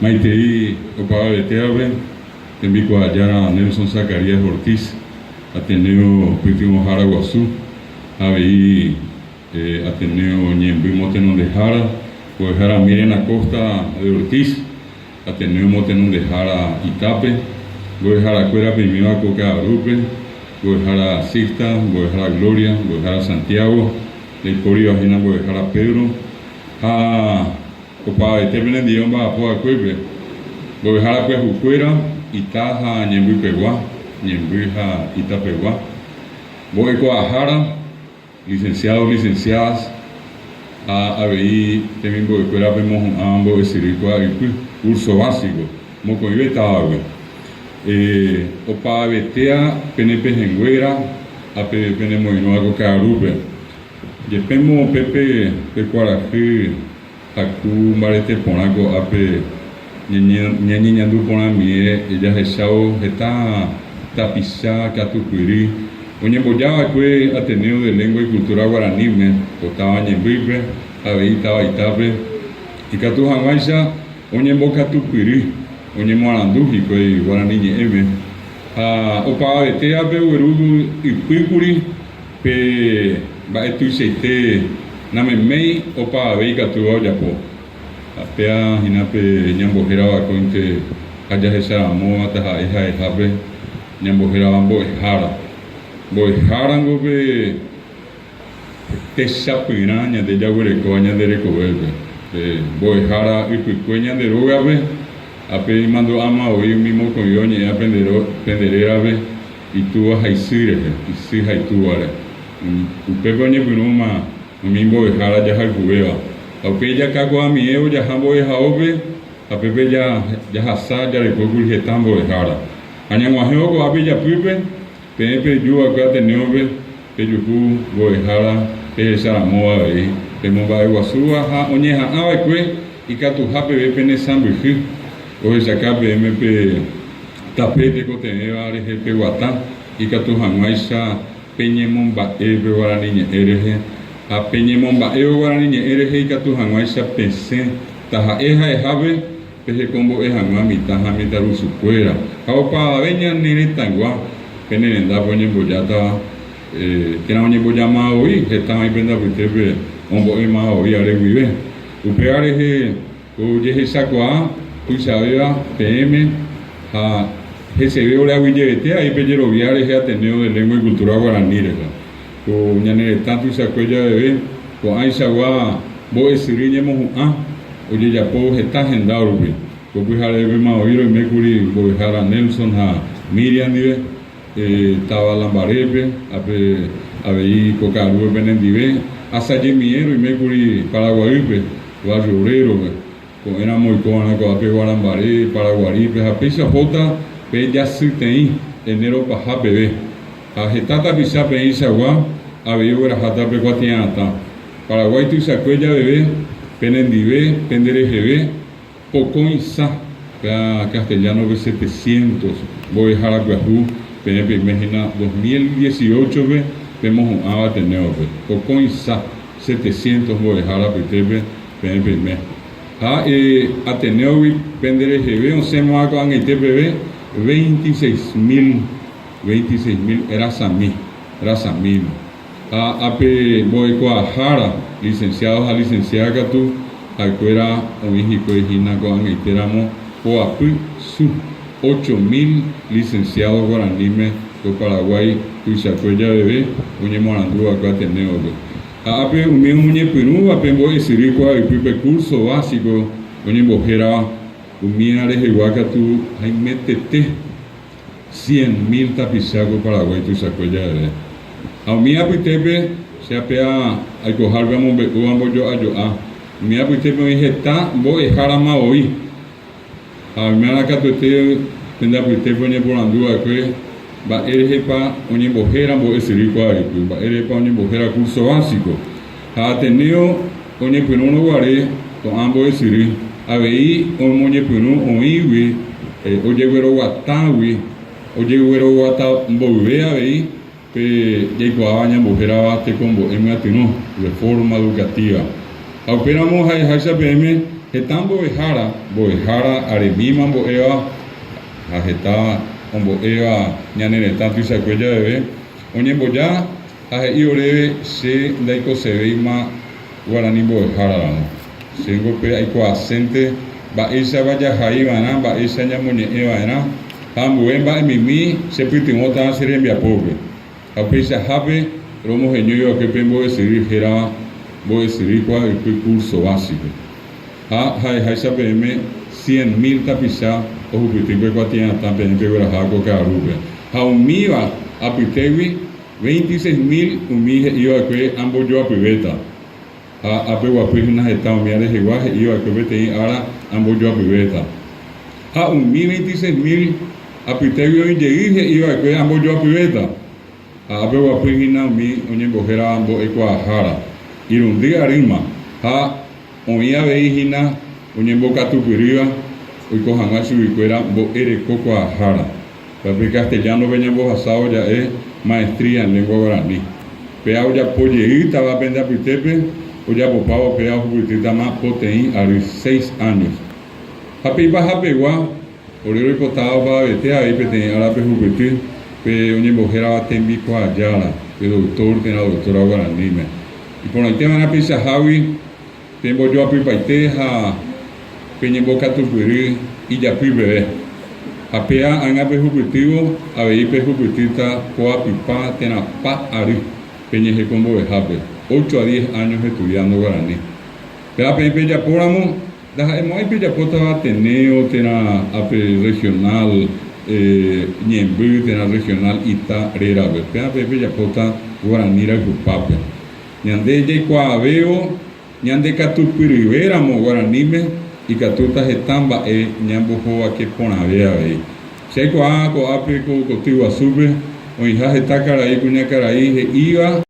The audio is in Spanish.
Maitei Opa Beteave, Tembico Ayara Nelson Zacarías Ortiz, Ateneo Pitimo Jaraguazú, Aveí Ateneo Ñembi Motenón de Jara, Guajara Miriam Acosta de Ortiz, Ateneo Motenón de Jara Itape, Guajara Cuera Primera Coca Arupe, Guajara Sixta, Guajara Gloria, Guajara Santiago, Leipori Vagina Guajara Pedro, Opa Beteave Diomba Apoa Cuepe, Guajara Cuejucuera, Itaja Ñembi Peguá, Ñembrija Itapeguá, Boecoajara, licenciados, licenciadas, ABI, también Boecuera, vemos ambos de Siricoa, curso básico, Mocoibeta, Opa Betea, PNP Jenguera, APP Nemoinoago Carupe, Yepemo Pepe, Pecuarají, Haku Marete Ponaco, AP, Ñañiñandu Ponamie, ella Jesao, Geta, Tapizá, Catucuirí, Oñemboyaba fue Ateneo de Lengua y Cultura Guaraní, Otaba Ñembipe, Aveitaba Itape, y Catujanguaiza, Oñembo Catucuirí, Oñemoarandújico y Guaraní Ñeme, Opa Betea, Peuerugu y Cuicuri, Pe Baetuiseite, Namemei, Opa Abei Catuao Yapo, Apea, Hinape, Ñambojera Bacointe, Hayajesa Amo, Ataja, Eja, Ejape, Ñambojera Bambo, Ejara. Boejarango be tesapina ña de yaguereco ña de recoberbe boejara y picueña de rogabe ape mando ama hoy mismo con yo ñe aprenderera be y tú a haisire y si haituare upeco ñe pinuma mi boejara ya halcubea aunque ya cago a mi eo ya jambo ejaobe ape ya hasa ya recogul jetan boejara añanguajeo go ape ya pipe Pepe Yu acá Ateneo Peyuku Boejara Saramoa ahí Pemoba Iguazúa Oñeja Abacue y Catujape Pene Sambuji o saca PMP Tapete Coteneva Areje Guatá y Catujanguaisa Peñemomba Ebe Guaraniña Ereje a Peñemomba Ebe Guaraniña Ereje y Catujanguaisa Pese Taja Eja Ejabe Peje Combo Ejanua Mitaja Mitarusu Cuera Aupa Aveña Niretangua Penenda Boyata, que era un boyama hoy, que estaba en Penda Putepe, un boema hoy, Areguive. Upeareje, Oye Sacua, Uisabea, PM, a GCB la Guillete, ahí Pellero Viares, Ateneo de Lengua y Cultura Guaraní, con Ñaneretatu y Sacuella Bebé, con Aizagua, Boesiriñe Mojuá, Oye Yapo, está agendado, con Pujare Maoiro y Mercury, Bojara Nelson, Miriam, estaba Lambarepe, Aveí Cocarú, Benendive, Asayemiero y Mercury Paraguaripe, Barrio Obrero, con era muy cona, con Ape Guarambaré, Paraguaripe, Apesa Jota, Bella Sitei, enero Paja Bebé, Ajetata Pisa Peisa Gua, Aveí Guarajata Pecuatianta, Paraguay Tuisacuella Bebé, Penendive, Pendereje, Pocón Sa, Castellano B700, Boejara Guajú, PNP Mejina 2018 vemos un Ateneo Pocón Sa 700 Boejara Petepe PNP Mej Ateneo Pendereje un semo con ITPB 26.000 era Samí AP Boecoajara licenciados a licenciada Catu Alcuera Omijico y Gina con Iteramo Oapu Su 8.000 licenciados guaranime de Paraguay, Tuisacuella Bebé, Uñemorandú, acá Ateneo. Ape Uñe Perú, Ape Boe Siricoa y Pipe curso básico, Uñembojera, Umiare Jehuacatu, Jaime Tete, 100.000 tapizago Paraguay, Tuisacuella Bebé. A Umia Pitepe, se apea al cojar, vamos yo a yo a. Umia Pitepe, me dije, está, voy a jarama hoy. A mí me la catuete, tenda Pitepe, Oñe Porandúa, que va Erejepa, Oñembojera, Boe Siricoa, va Erejepa, Oñembojera, curso básico. A Ateneo, Oñe Perú, Guaré, con ambos de Siri. Aveí, Oñe Perú, Oiwi, Oye Güero Guatawi, Oye Güero Guatawi, Aveí, que Yecoaba, Ñambojera, Bate, Combo, M. Atino, reforma educativa. Operamos a esa PM, heta mbo'ehára aremíma mbo'éva ha heta ombo'éva ñane retã tuichakue javeve oñemboja ha he'i oréve che ndaikosevéima Guarani mbo'eháraramo chéngope aikuaasẽnte mba'éichapa jahaiva'erã mba'éicha ñamoñe'ẽva'erã ha ambue mba'emimi chepytyvõta che rembiapópe ha upeichahápe romoheñóivake pe mbo'esyry hérava mbo'esyry kua'ypy curso básico ha ha'eháicha peẽme 100.000 tapicha ohupytýpe kuatiãtã peẽme gueraha ko Ka'arúpe ha umíva apytégui 26.000 umi he'ívakue ambojoapyvéta ha apeguapýhína heta umi arehegua he'ívakue peteĩ ára ambojoapyvéta ha umi 26.000 apytégui oĩjey he'ívakue ambojoapyvéta ha apeguapýhína umi oñembohéra mbo'ekuaahára irundy arýma ha oĩ aveihína oñembokatupyrýva oiko hag̃ua chuvikuéra mbo'ereko kuaahára pe castellanope ñambohasao ja'e maestría en lengua guaraní pea ojapojeýtava pende apytépe ojapopávo pea ohupytýtama poteĩ ary 6 años ha peipahapegua ore roipotáva avete avei peteĩ árape hupyty pe oñembohérava tembikuajára pe doctor térã doctora guaraníme iporãitévana peichahágui pembojoapypaite ha peñembokatupyry ijapy peve ha pea ág̃ape hupytývo avei pe hupytýta koapypa térãpa ary peñeheko mbo'ehápe 8 a 10 años estudiando guaraní pea peẽ pejapóramo ndaha'emo'ãi pejapótava Ateneo térã ápe regional Ñemby térã regional Ita rérape pea peẽ pejapóta Guarani Rakypápe ñande jaikuaavévo ñandekatupyryvéramo Guaraníme ikatúta heta mba'e ñambohovake porãve avei che aikuaa ko'ápe ko Koty Guasúpe oĩha heta karai kuñakarai he'íva